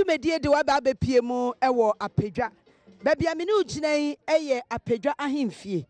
Medie de waba bepie mu ewo apedwa babia me ne ugina eye apedwa ahemfie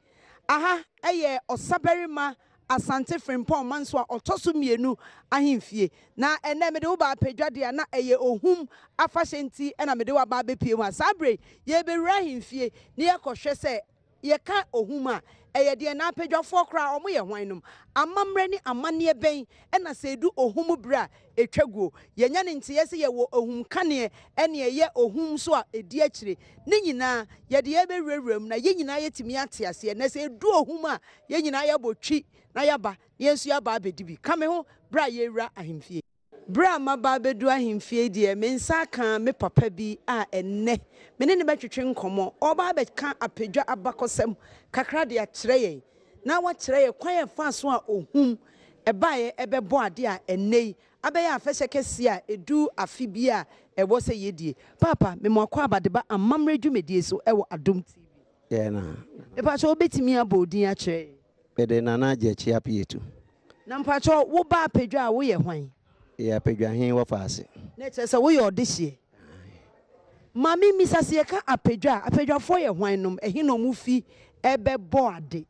aha eye osaberima asante frimpon manso a otoso mienu ahemfie na ene me de woba apedwa de na eye ohum afashenti ena me de waba bepie mu asabre ye bewura ahemfie ne yekohwe se ye ka ohum a eye de na apedwafo kra omo ye hwanum amamre ni amane ben ena sedu ohum bra etwaguo yenya ne ntie se ye wo ohum kane ene ye ohum so a edi akire ne nyina ye de ye bewurawuram na ye nyina yetimi ate ase na se edu ohum a ye nyina ye botwi na yaba yensu yaba abedibi kame ho bra ye wura ahemfie bra maba bedu ahemfie de me nsa kan me papa bi a enne me ne betwetwe nkomo oba be kan apedwa abakosem kakra de akire yen na wa kire ye kwan ye fa so a ohum ebaye ebebo ade a ennei abeya afese kese a edu afibi a ebo se yedie papa me mo akwa abadeba amamre dwumedie so ewo Adom TV ye na e pa so obetimi abodin a kire bede nana ajechi apietu na mpacho wo ba apedwa a wo ye hwan ye apedwa hin wo faase na chese wo ye odehie mami misase ka apedwa fo ye hwan nom ehi no mu fi ebebo ade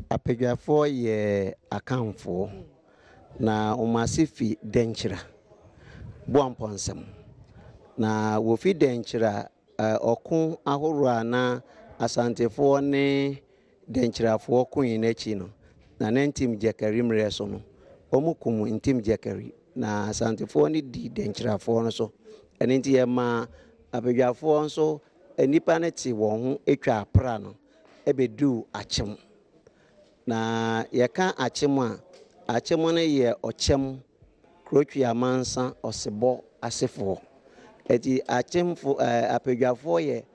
apedwafo ye akanfo na umasifi denchira boamponsem na wo fi denchira okun ahoro na asantefo ne denchirafo kun na chi no na nentim jekari mre so no omukum intim jekari na asantefo ne di denchirafo no so enenti ye ma apedwafo nso enipa ne ti wo ho etwa apra no ebedu achem na yeka achem a achem no ye ochem krotwi amansa osebo asefo eti achemfo apedwafo ye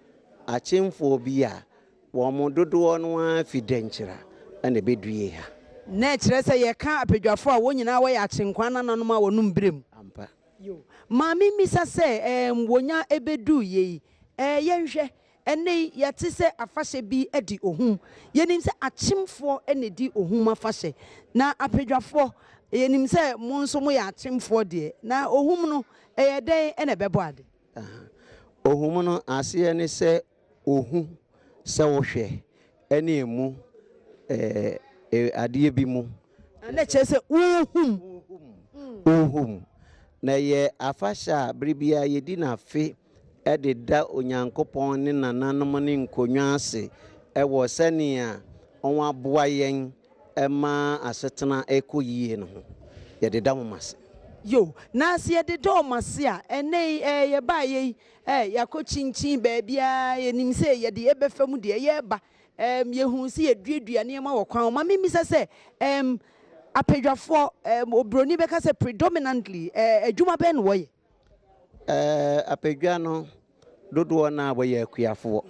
achemfo bi a wo mo dodo no afidenchira na bedue ha na kire se ye ka apedwafo a wonyina wo ya chenkwan nanom a wonum brem ampa yo mami misa se wonya ebedu ye yenhwe ene yate se afahye bi edi ohum yenim se achemfo ene di ohum afahye na apedwafo yenim se mo nso mo ya achemfo de na ohum no den ene bebo ade ohum no ase ne se ohum se wo hwe ene emu adie bi mu na chese ohum na ye afahya bribia yedi na fe ededa onyankopon ne nananom ne nkonwa ase ewo sania onwa aboa yen ema asetena ekoyie no ho yededa mo mase yo na se yededa o mase a ene ye ba ye yakochinchin baabia yenim se yede ebefam de ye ba yehu se yeduadua ne ma wo kwan ma mimisa se apedwafo obroni beka se predominantly adwuma ben wo ye apedwa no dodo na wo ye akuafo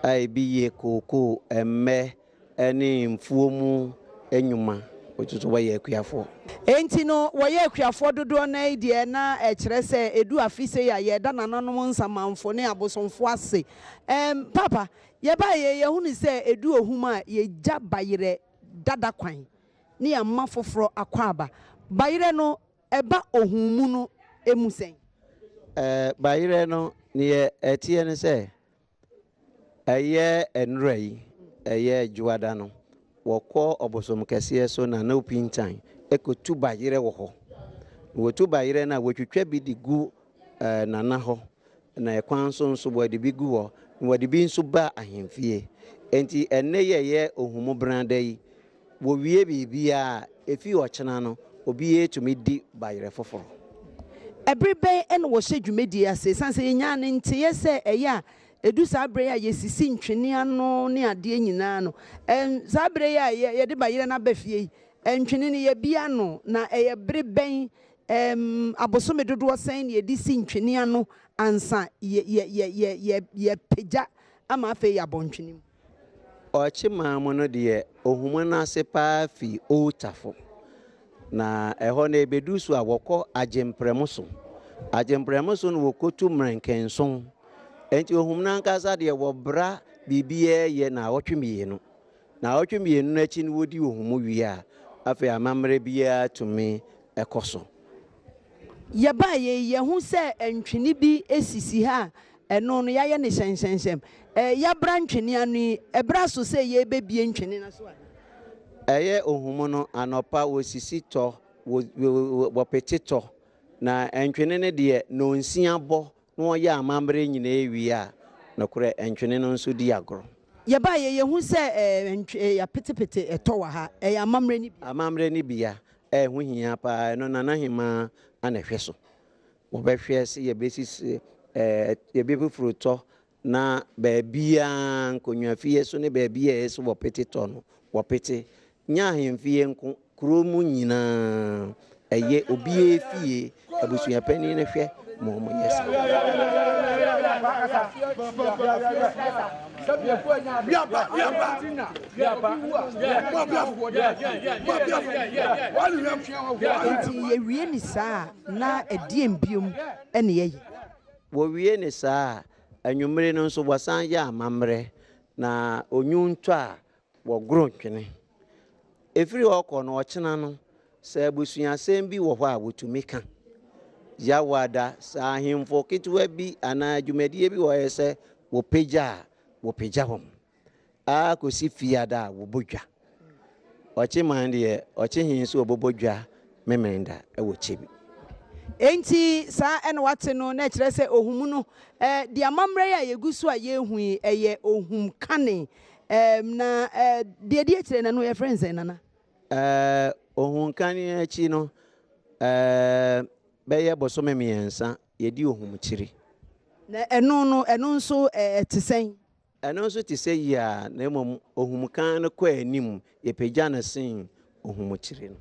ai bi ye koko emme eni mfuomu enwuma otutu wo ye akuafo enti no wo ye akuafo dodo na ide na kire se edu afise ya ye da nananom nsamanfo ne abosomfo ase papa ye ba ye hunu se edu ohuma ye gya bayire dada kwan ne ya mafoforo akwaba bayire no eba ohumu no emusen bayire no ne etie ne se eye enrai eye juada no wokọ obosom kese so na na opintan ekotu bayire wo ho wotu bayire na wotwetwa bi digu nana ho na ekwan so bo de bi gu ho wode bi nso ba ahemfie enti enne ye ohumu branda yi wo wie bibia efi ochena no obi etumi di bayire foforo ebrebe en wo hye dwumedi ase sanse nya ne nte yese eya edu sabre ya yesisi ntwene ano ne ade nyina no sabre ya ye de bayire na bafie ntwene ne ye bia no na eye breben abosome dodoɔ sɛn ne yɛde si ntwene ano ansa ye pagya ama afei yɛabɔntwene mu. Ɔkye maamu no deɛ ohuma no ase paa fi owutafo na ɛhɔ no ebedu so a wɔkɔ agyemprɛmo so no wɔkɔtu mmerɛnkɛnson enti ohum no ankasa deɛ wɔbra biribiara yɛ na ɔtwe mmienu no akyi no wɔdi ohum wie a afei amammerɛ biara tumi ɛkɔ so. Yɛba yɛhu sɛ ntwene bi esisi ha ɛno no yɛayɛ ne hyɛnhyɛnhyɛm yɛabra ntwene ano ɛbra so sɛ yɛbɛbie ntwene no so a ɛyɛ ohum no anɔpa wɔsisi tɔ wɔpete tɔ na ntwene no deɛ nonsia bɔ na wɔyɛ amammerɛ nyinaa wie a nokorɛ ntwene no nso di agorɔ. Yɛba yɛhu sɛ yɛapetepete ɛtɔ wɔ ha ɛyɛ amammerɛ ni bia ɛho hia paa no nanahema ana hwɛ so wɔbɛhwɛ sɛ yɛbɛsisi yɛbɛfufuro tɔ na baabia nkonnwa fie so ne baabia ɛsɛ wɔpete tɔ no wɔpete nya ahemfie nko kuro mu nyinaa ɛyɛ obiara fie abusuapani no hwɛ ma ɔmo yɛ sa. Yɛwie ne saa na ɛdeɛm biom ɛne yɛyɛ wɔwie ne saa anwummere no nso wɔsan yɛ amammerɛ na onwuntɔ a wɔgoro ntwene ɛfiri ɔkɔ no ɔkyena no sɛ abusuasɛm bi wɔ hɔ a wɔtumi ka yawada saa ahemfo ketewa bi anaa dwumadie bi wɔyɛ sɛ wɔpagya wɔm a kɔsi fiada a wɔbɔdwa ɔkye man deɛ ɔkye hen so wɔbɔbɔ dwa memenda ɛwɔ kyɛ bi. Enti saa ɛna wate no na kyerɛ sɛ ohum no di amammerɛ a yɛgu so a yɛhu ɛyɛ ohum kane na deɛ di akyerɛ na no yɛ friends nana ohum kane akyi no bɛyɛ bɔsɔme mmiɛnsa yɛdi ohum kyiri na ɛno nso te sɛn ɛno nso te sɛ yi a na mmom ohum kan no kɔ anim yɛpagya no sen ohum kyiri no.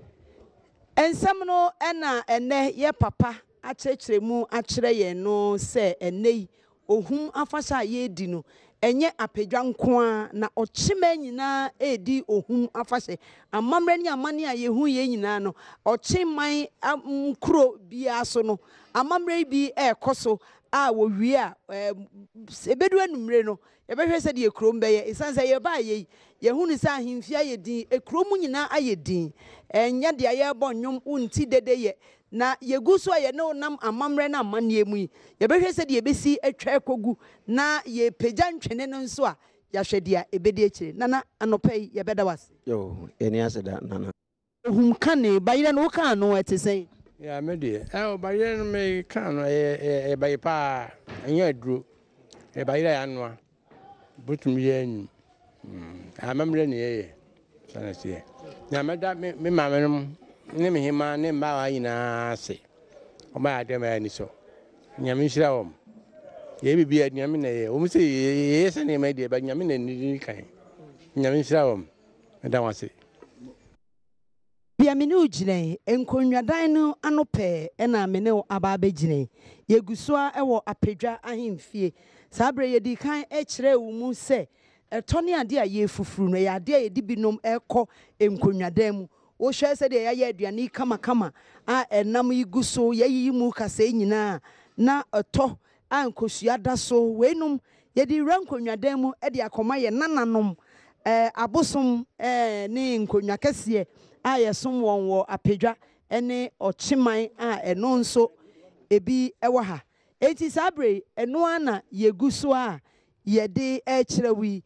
Ensɛm no ɛna ɛnɛ yɛ papa akyerɛkyerɛ mu akyerɛ yɛn no sɛ ɛnɛ yi ohum afahyɛ a yɛdi no ɛnyɛ apagya nko a na ɔkyema nyinaa ɛdi ohum afahyɛ amammerɛ ne amane a yɛhu yɛn nyinaa no ɔkyeman nkuro biara so no amammerɛ bi ɛkɔ so a wɔwie a ɛbɛdu anummerɛ no yɛbɛhwɛ sɛ deɛ kurom bɛyɛ ɛsiane sɛ yɛba ayɛ yɛhu ne sɛ ahemfie ayɛ din kurom nyinaa ayɛ din ɛnyɛ deɛ yɛrebɔ nnwom wonti dede yɛ na yɛgu so a yɛne wonam amammerɛ no amanneɛ mu yi yɛbɛhwɛ sɛ deɛ yɛbɛsi atwa ɛkɔgu na yɛpagya ntwene no nso a yɛahwɛ deɛ ɛbɛdi akyire nana anɔpa yi yɛbɛda wase ɛni ase da nana ohum kane bayerɛ no wokaa no ɛte sɛn ya me deɛ bayerɛ no meka no ɛbayɛ paa ɛnyɛ aduro ɛbayerɛ yɛ anoa botumi yɛ anwum amammerɛ ne yɛyɛ sane seɛ na mɛda me maame nom ne me hema ne mma wa nyinaa ase ɔma yɛ adɛm ayɛ ni so nyame nhyira wɔm yɛ bibia nyame na yɛ wɔm sɛ yɛyɛ sɛ nneɛma deɛ ba nyame na nidi kan nyame nhyira wɔm mɛda wo ase bia me ne wo gyina nkonnwadan no ano pɛɛ ɛna me ne wo aba abɛgyina yɛgu so a ɛwɔ apadwa ahemfie saa berɛ yɛdi kan ɛkyerɛ wo mu sɛ ɛtɔ ne adeɛ a yɛfufuru no yɛ adeɛ a yɛde binom ɛkɔ nkonnwadan mu wohwɛ sɛ deɛ yɛayɛ aduane kamakama a ɛnam yi gu so yɛyiyi mu kasɛe nyinaa na ɛtɔ a nkosua da so weinom yɛde wura nkonnwadan mu de akɔma yɛ nananom abosom ne nkonnwa kɛseɛ a yɛsom wɔn wɔ apadwa ne ɔkyeman a ɛno nso ebi ɛwɔ ha enti saa bere ɛno ana yɛgu so a yɛde ɛkyerɛ wi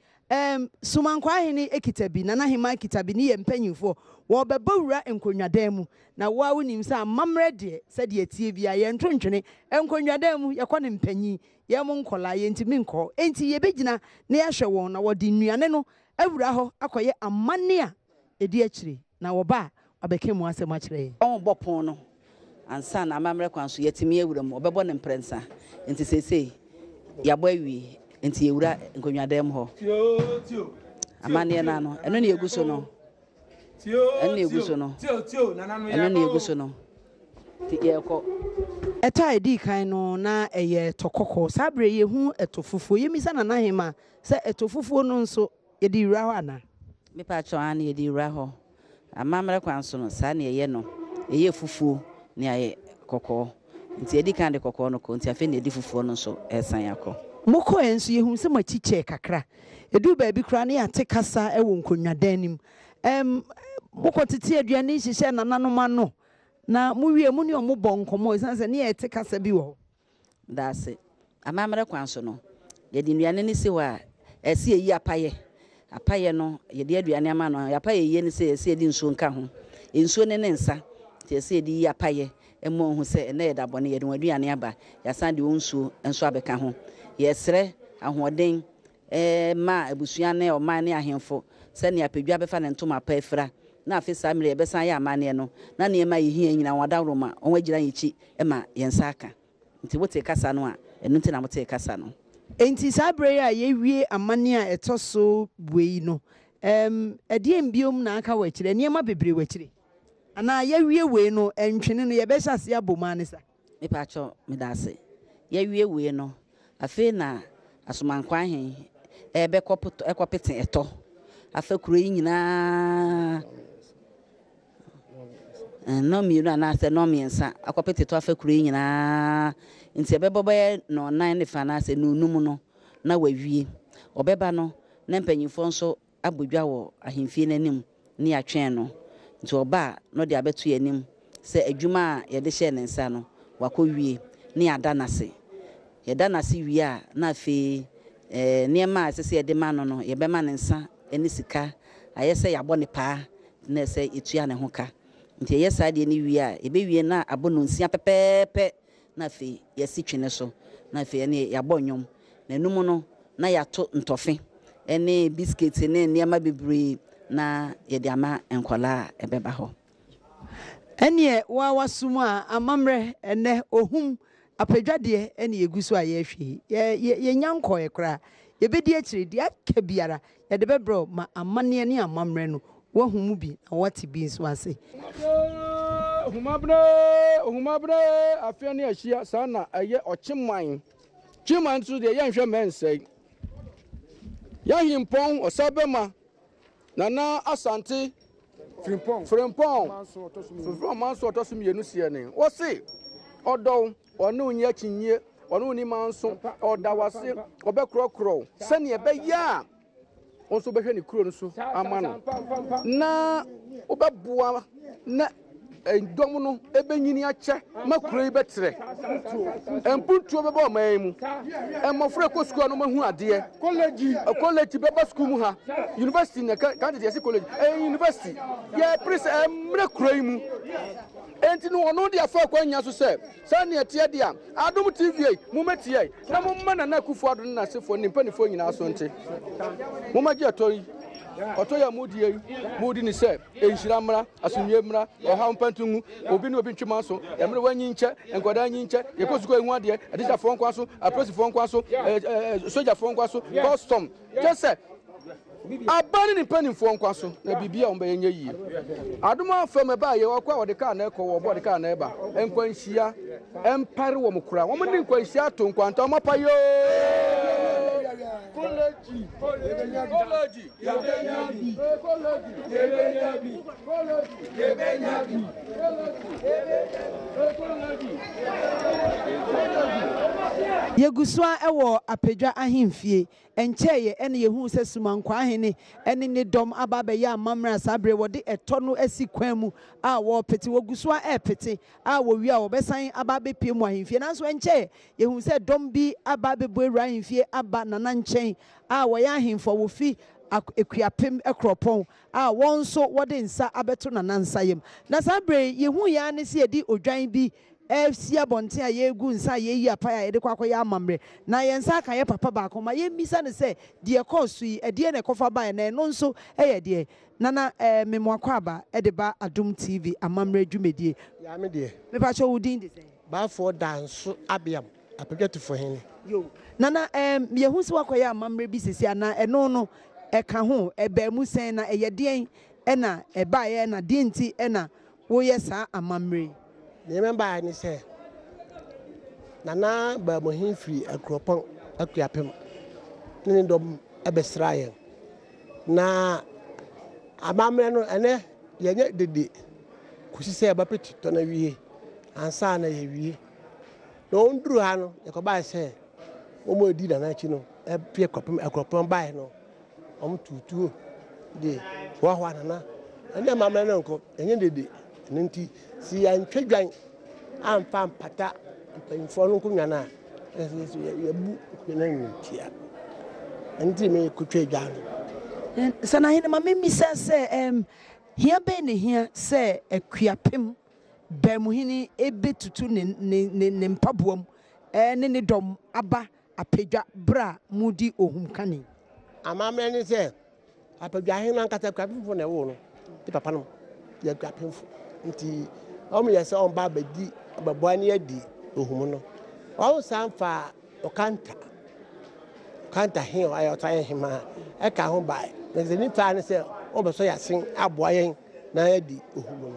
sumankwa ahene ekita bi nana hema ekita bi ne yɛ mpanyinfoɔ wɔbɛba wura nkonnwadan mu na woa wonim sɛ amammerɛ deɛ sɛdeɛ tie bia yɛnto ntwene nkonnwadan mu yɛkɔ ne mpanyin yɛmo nkɔla yɛntimi nkɔ enti yɛbɛgyina na yɛhwɛ wɔn na wɔde nnuane no awura hɔ akɔyɛ amanne a ɛdi akyire na wɔba a abɛka mu asɛm akyerɛ ɔn bɔ pon no ansa na amammerɛ kwan so yɛtimi awura mu ɔbɛbɔ ne mprɛnsa enti sesei yɛabɔ awie enti yɛwura nkonnwadan mu hɔ amanneɛ no ano ɛno ne yɛgu so no ɛno ne yɛgu so no ɛno ne yɛgu so no yɛkɔ ɛta edi kan no na ɛyɛ tɔkɔkɔ sabre yehu ɛtofufuo yemisa na nahema sɛ ɛtofufuo no nso yɛde wura hɔ ana mepa atwa ana yɛde wura hɔ amammerɛ kwan so no saa ne ɛyɛ no ɛyɛ fufuo ne ayɛ kɔkɔɔ nti edi kan de kɔkɔɔ no kɔ nti afei ne edi fufuo no nso ɛsan yakɔ mokɔ enso yehu sɛ machiche kakra edu baabi kra ne ate kasa ɛwɔ nkonnwadan nim mokɔ tete aduane hyehyɛ nananom ano na muwie mu ne ɔmo bɔ nkɔmɔ esan sɛ ne yɛte kasa bi wɔ hɔ daase amammerɛ kwan so no yɛde nnuane ne si hɔ a ɛsi eyi apayɛ no yɛde aduane ama no apayɛ yie ne sɛ yɛsi yɛde nsuo nka ho nsuo ne nsa nti yɛsi yɛde yi apayɛ ɛmo ho sɛ ɛnɛ yɛda bɔ ne yɛde wɔn aduane aba yɛsan de wɔn nsuo nso abɛka ho yɛsrɛ ahoɔden ma abusua ne ɔman ne ahemfo sɛ ne apedwa bɛfa ne ntoma pa afira na afi saa mmere yɛbɛsan yɛ amane no na nneɛma yɛhia nyina wɔadaworo ma ɔn agyina yɛkyi ma yɛnsa aka nti wote kasa no a ɛno nti na wote kasa no enti saa bere a yɛwie amane a ɛtɔ so buei no ɛdeɛ mbiom na aka wɔ akyire nneɛma bebree wɔ akyire ana yɛwie wei no ɛntwene no yɛbɛhyɛ ase abɔ ne sa mepa atwɔ medase yɛwie wei no afei na asomankwa ahen ɛkɔpete ɛtɔ afa kuro yi nyinaa no mmienu anaasɛ no mmiɛnsa akɔpete to afa kuro yi nyinaa nti ɛbɛbɔ bɛyɛ no nan ne fa anaasɛ no num no na wawie ɔbɛba no na mpanyinfoɔ nso abodwa wɔ ahemfie n'anim ne atwɛn no nti ɔba no de abɛto y'anim sɛ adwuma a yɛde hyɛ ne nsa no wakɔ wie ne yɛada n'ase yɛda n'ase wie a na afei nneɛma a ɛsɛ sɛ yɛde ma no no yɛbɛma ne nsa ne sika ayɛ sɛ yɛabɔ ne paa na ɛsɛ yɛtua ne ho ka nti ɛyɛ saa deɛ ne wie a yɛbɛwie na abɔ no nsia pɛpɛɛpɛ na afei yɛsi twene so na afei ɛne yɛabɔ nnwom na enum no na yɛato ntɔfe ne biscuit ne nneɛma bebree na yɛde ama nkɔla a ɛbɛba hɔ ɛneɛ wasum a amammerɛ ɛnɛ ohum apedwadeɛ ɛne yɛgu so a yɛhwɛ yɛnya nkɔɛ koraa yɛbɛdi akyire deɛ aka biara yɛde bɛbrɛ ma amanneɛ ne amammerɛ no wahu mu bi na wɔte bi nso ase ohumabere afia ne ahyia saa na ɛyɛ ɔkyeman kyeman nso deɛ yɛnhwɛ mɛnsɛe yɛhimpɔn ɔsabɛma nana asante frimpɔn manso ɔtɔ so mmienu sie ne wɔse ɔdɔw ɔne onye akyinye ɔne oni manso ɔda wase ɔbɛkorɔkorɔ sɛnea ɛbɛyɛ a nso bɛhwɛ ne kuro no so ama no na wobɛboa na ndɔm no ɛbɛnyini akyɛ ma kuro yi bɛtrɛ mpuntuo bɛbɔ ɔman mu mmɔfra kɔ sukuu no mahu adeɛ college bɛba sukuu mu ha university na kan de yɛsi college university yɛ prince mmerɛ kuro yi mu enti no ɔno de afa kwanya so sɛ saa ne ɛteɛ de a Adom TV mu metie na mo ma na Akufo Addo na sefo ne mpanifo nyinaa so nte mo ma gye atɔyi ɔtɔ ya mudi ni sɛ enhyira mmra asomye mmra ɔha mpantungu obi ne obi ntwema so emre wanyi nkyɛ enkoda nyi nkyɛ yekosuko ehu ade adija fo nkwa so aprosi fo nkwa so soja fo nkwa so custom just say abani ni mpanimfo nkwa so na bibia ɔmbɛyɛ nye yie Adom afam ba ye wakwa wɔde ka na ɛkɔ wɔ bɔ de ka na ɛba enkwanhyia empare wɔ mukura wɔn ne nkwanhyia to nkwanta ɔmapayo Yeguswa ewo apedwa ahemfie enkyeye ene yehu sɛ sumankwa ahene ene ne dom aba be ya amamra sabre wode ɛtɔ no asi kwan mu a wo pete woguswa pete a wo wi a wo besan aba be pie mu ahemfie nanso enkyeye yehu sɛ dom bi aba be bo ewura ahemfie aba nana nkyɛn a wo ya ahemfo wo fi ekuapem ekropon a won so wode nsa abeto nana nsa yem na sabre yehu ya ne se edi odwan bi Sia bonte a yegu nsa yeyi apaya yede kwakoya amamre na yensa kan ye papa ba ko ma ye misa ne se de course yi ede ne kofa ba na no nso eye de nana memwakwa aba ede ba Adom TV amamre dwumedie ya me de me pa cho wudin de se ba for danso abiam apegwatifo hene yo nana yehu se wakoya amamre bi sesi ana eno no eka ho eba mu sen na eye den na eba ye na de nti na wo ye sa amamre remember I say Nana Bamohin free a cropon a crapim. Nindom Ebesrayan. Na Amamere and eh, yet the Kusi say about it on a wee and son a wee. No drew Hano, Yakobai say, Omo did an achino, a peer cropon by no. Two de Wawana. And then my man uncle, and then the Ninti, see, I'm trigger. I'm found pata in front of Kunana. As is your book, and me could trade down. Sana hina mami say here be ne here say a kuapem bemuhini ebe tutu ne mpaboam ne dom aba apedwa bra mudi ohum kani. Amamere say apedwa hina nkata kuapem fo na wo no ti papa no ya kuapem fo nti omo yesa on ba badi ababo ani adi ohum no o sanfa okanta he ayo tan hima e ka ho bai na ze ni fa ne say o be so yasin aboa yen na adi ohum no